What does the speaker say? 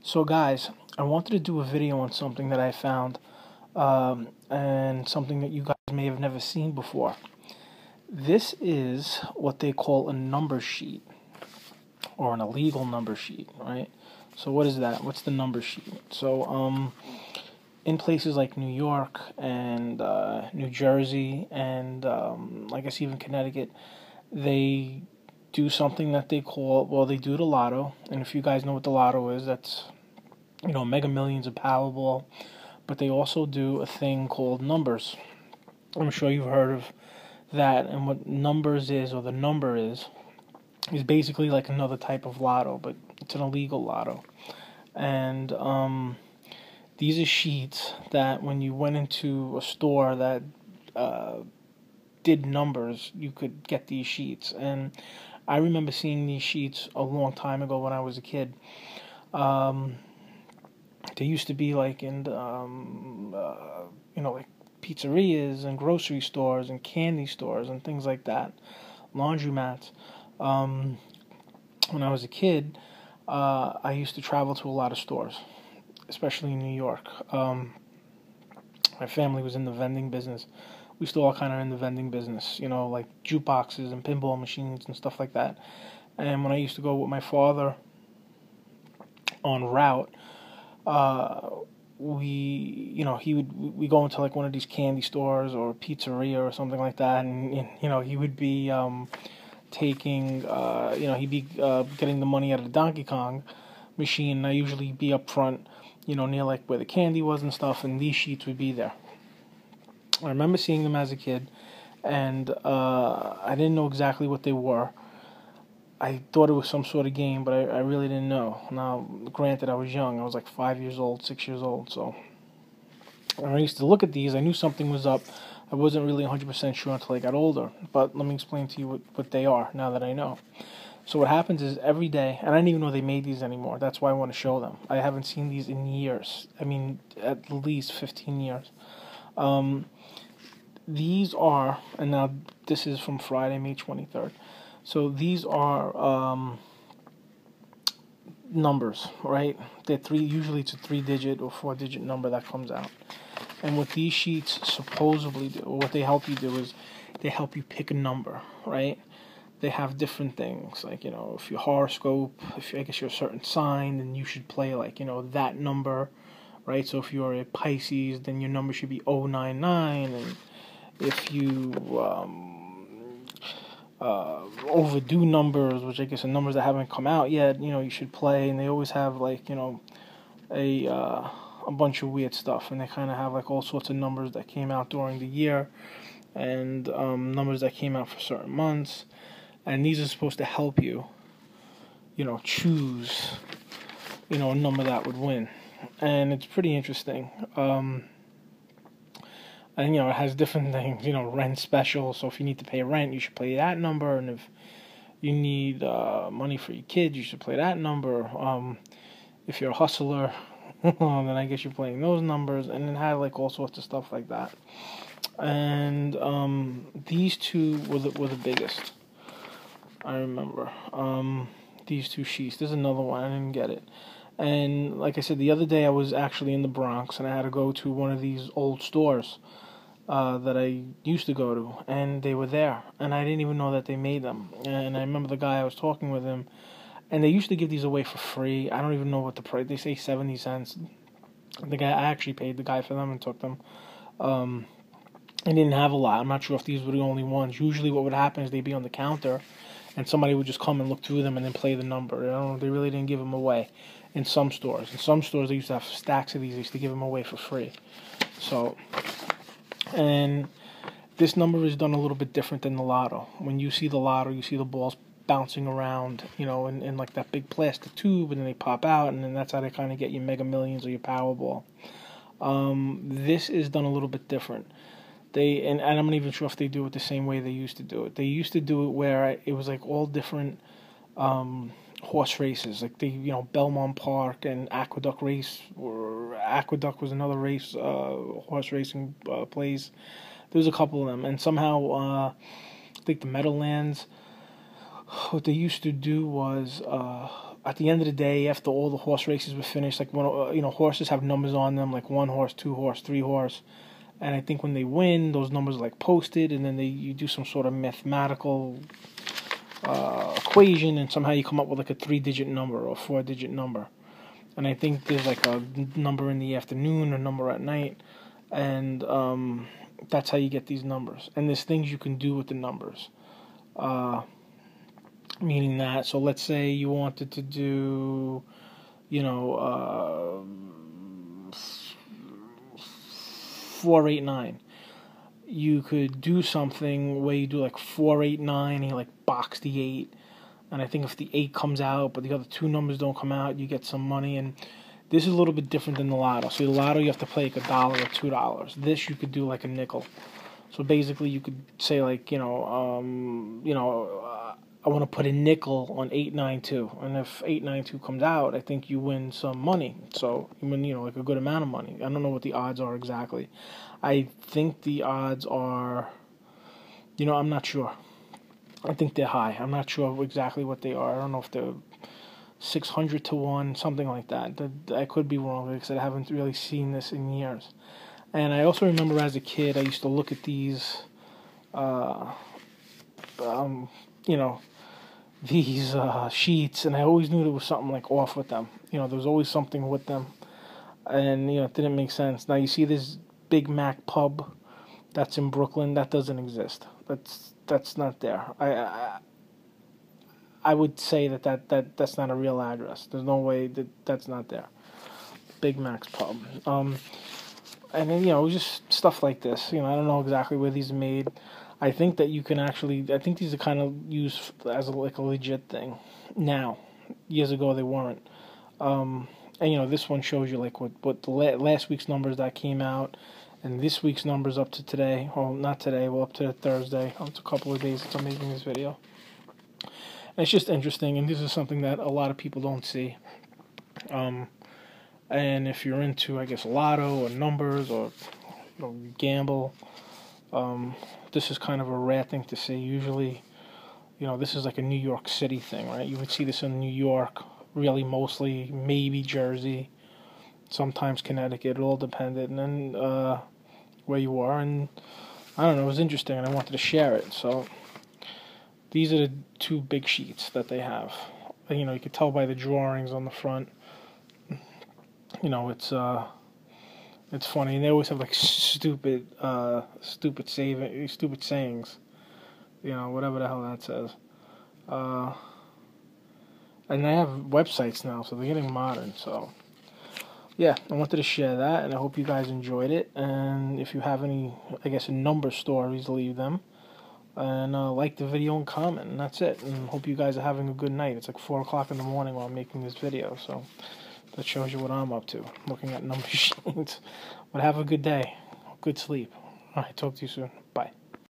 So guys, I wanted to do a video on something that I found, and something that you guys may have never seen before. This is what they call a number sheet, or an illegal number sheet, right? So what is that? What's the number sheet? So in places like New York and New Jersey and I guess even Connecticut, they do something that they call, well, they do the Lotto. And if you guys know what the Lotto is, that's, Mega Millions of Powerball. But they also do a thing called numbers. I'm sure you've heard of that. And what numbers is, or the number is basically like another type of lotto, but it's an illegal lotto. And these are sheets that when you went into a store that did numbers, you could get these sheets. And I remember seeing these sheets a long time ago when I was a kid. They used to be like in like pizzerias and grocery stores and candy stores and things like that, laundromats. When I was a kid, I used to travel to a lot of stores, especially in New York. My family was in the vending business. We still all kind of in the vending business, like jukeboxes and pinball machines and stuff like that. And when I used to go with my father on route, we go into like one of these candy stores or pizzeria or something like that, and he would be taking, he'd be getting the money out of the Donkey Kong machine. And I usually be up front, near like where the candy was and stuff, and these sheets would be there. I remember seeing them as a kid, and I didn't know exactly what they were. I thought it was some sort of game, but I really didn't know. Now, granted, I was young. I was like 5 years old, 6 years old. So when I used to look at these, I knew something was up. I wasn't really 100% sure until I got older. But let me explain to you what they are now that I know. So what happens is every day, and I didn't even know they made these anymore. That's why I want to show them. I haven't seen these in years. I mean, at least 15 years. These are, and now this is from Friday, May 23rd. So these are numbers, right? They're usually it's a 3-digit or 4-digit number that comes out. And what these sheets supposedly do, or what they help you do, is they help you pick a number, right? They have different things, like, if your horoscope, if I guess you're a certain sign, then you should play like, that number, right? So if you're a Pisces, then your number should be 099, and if you overdue numbers, which I guess are numbers that haven't come out yet, you should play. And they always have like, a bunch of weird stuff, and they kind of have like all sorts of numbers that came out during the year, and numbers that came out for certain months, and these are supposed to help you, choose, a number that would win. And it's pretty interesting. And, it has different things, rent special. So if you need to pay rent, you should play that number. And if you need money for your kids, you should play that number. If you're a hustler, then I guess you're playing those numbers. And it had like all sorts of stuff like that. And these two were the biggest. I remember. These two sheets. There's another one. I didn't get it. And like I said, the other day I was actually in the Bronx, and I had to go to one of these old stores that I used to go to, and they were there, and I didn't even know that they made them. And I remember the guy, I was talking with him, and they used to give these away for free. I don't even know what the price, they say 70 cents. I actually paid the guy for them and took them. I didn't have a lot. I'm not sure if these were the only ones. Usually what would happen is they'd be on the counter, and somebody would just come and look through them and then play the number. I don't know, they really didn't give them away in some stores. In some stores, they used to have stacks of these. They used to give them away for free. So, and this number is done a little bit different than the Lotto. When you see the Lotto, you see the balls bouncing around, in like that big plastic tube, and then they pop out, and then that's how they kind of get your Mega Millions or your Powerball. This is done a little bit different. And I'm not even sure if they do it the same way they used to do it. They used to do it where it was like all different horse races, like Belmont Park and Aqueduct race, or Aqueduct was another race, horse racing place. There was a couple of them, and somehow I think the Meadowlands, what they used to do was at the end of the day, after all the horse races were finished, like when horses have numbers on them, like 1 horse, 2 horse, 3 horse, and I think when they win, those numbers are like posted, and then you do some sort of mathematical equation, and somehow you come up with like a 3-digit number or 4-digit number. And I think there's like a number in the afternoon, a number at night, and that's how you get these numbers. And there's things you can do with the numbers. Meaning that, so let's say you wanted to do, 489. You could do something where you do like 489 and you like box the 8. And I think if the 8 comes out but the other 2 numbers don't come out, you get some money. And this is a little bit different than the Lotto. So the Lotto, you have to play like $1 or $2. This you could do like a nickel. So basically you could say like, I want to put a nickel on 892, and if 892 comes out, I think you win some money. So you win, like a good amount of money. I don't know what the odds are exactly. I think the odds are, I'm not sure. I think they're high. I'm not sure exactly what they are. I don't know if they're 600 to 1, something like that. I could be wrong because I haven't really seen this in years. And I also remember as a kid, I used to look at these, these sheets, and I always knew there was something like off with them. There was always something with them, and it didn't make sense. Now you see this Big Mac pub that's in Brooklyn. That doesn't exist. That's not there. I would say that's not a real address. There's no way that's not there. Big Mac's pub. And then it was just stuff like this. I don't know exactly where these are made. I think that you can actually, I think these are kind of used as a legit thing now. Years ago they weren't. And this one shows you like what the last week's numbers that came out, and this week's numbers up to today. Well, not today, well, up to Thursday. It's a couple of days since I'm making this video. And it's just interesting, and this is something that a lot of people don't see. And if you're into, I guess, Lotto or numbers or gamble, this is kind of a rare thing to see. Usually, this is like a New York City thing, right? You would see this in New York, really mostly, maybe Jersey, sometimes Connecticut. It all depended, and then where you are. And I don't know, it was interesting, and I wanted to share it. So these are the 2 big sheets that they have. You could tell by the drawings on the front. It's funny, and they always have like stupid sayings, whatever the hell that says. And they have websites now, so they're getting modern. So yeah, I wanted to share that, and I hope you guys enjoyed it. And if you have any, I guess, number stories, leave them. And like the video and comment, and that's it. And hope you guys are having a good night. It's like 4 o'clock in the morning while I'm making this video, so that shows you what I'm up to, looking at number sheets. But have a good day. Good sleep. All right, talk to you soon. Bye.